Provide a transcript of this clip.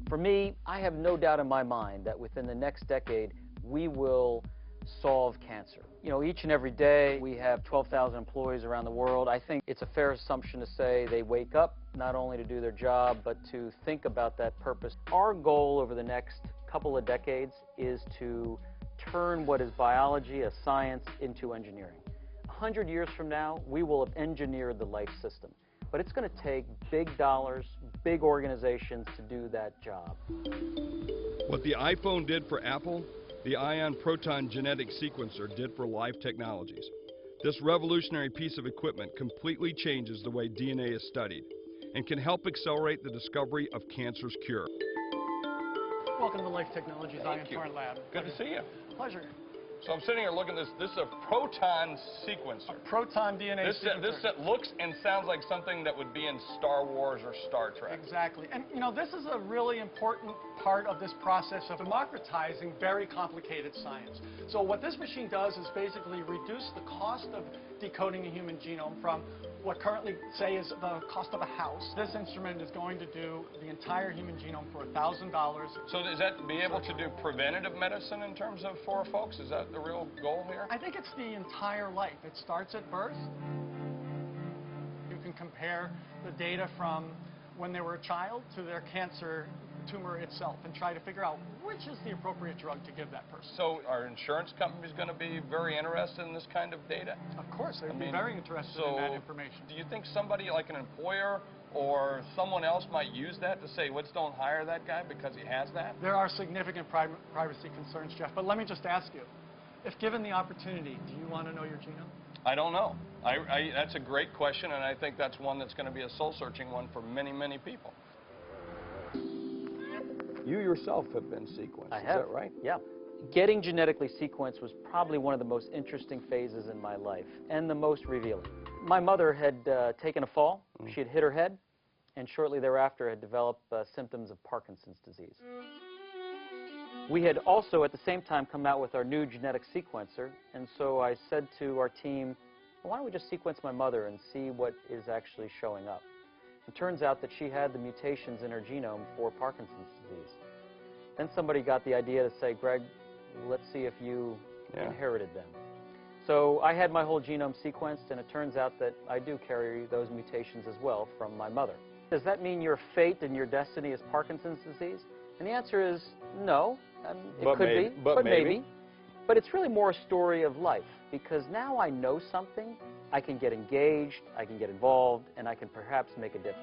For me, I have no doubt in my mind that within the next decade, we will solve cancer. You know, each and every day, we have 12,000 employees around the world. I think it's a fair assumption to say they wake up not only to do their job, but to think about that purpose. Our goal over the next couple of decades is to turn what is biology, a science, into engineering. 100 years from now, we will have engineered the life system. But it's going to take big dollars, big organizations to do that job. What the iPhone did for Apple, the Ion Proton Genetic Sequencer did for Life Technologies. This revolutionary piece of equipment completely changes the way DNA is studied and can help accelerate the discovery of cancer's cure. Welcome to Life Technologies Ion Proton Lab. Good to see you. Pleasure. So I'm sitting here looking at this. This is a proton sequencer. A proton DNA sequencer. This looks and sounds like something that would be in Star Wars or Star Trek. Exactly. And, you know, this is a really important part of this process of democratizing very complicated science. So what this machine does is basically reduce the cost of decoding a human genome from what currently, say, is the cost of a house. This instrument is going to do the entire human genome for $1,000. So does that be able to do preventative medicine in terms of for folks? Is that the real goal here? I think it's the entire life. It starts at birth. You can compare the data from when they were a child to their cancer tumor itself and try to figure out which is the appropriate drug to give that person. So are insurance companies going to be very interested in this kind of data? Of course, they'd be very interested in that information. Do you think somebody like an employer or someone else might use that to say, let's don't hire that guy because he has that? There are significant privacy concerns, Jeff, but let me just ask you, if given the opportunity, do you want to know your genome? I don't know. That's a great question, and I think that's one that's going to be a soul-searching one for many, many people. You yourself have been sequenced, I have. Is that right? Yeah. Getting genetically sequenced was probably one of the most interesting phases in my life, and the most revealing. My mother had taken a fall. She had hit her head, and shortly thereafter had developed symptoms of Parkinson's disease. We had also, at the same time, come out with our new genetic sequencer, and so I said to our team, well, why don't we just sequence my mother and see what is actually showing up? It turns out that she had the mutations in her genome for Parkinson's disease. Then somebody got the idea to say, Greg, let's see if you inherited them. So I had my whole genome sequenced, and it turns out that I do carry those mutations as well from my mother. Does that mean your fate and your destiny is Parkinson's disease? And the answer is no. It could be, but maybe. But it's really more a story of life, because now I know something, I can get engaged, I can get involved, and I can perhaps make a difference.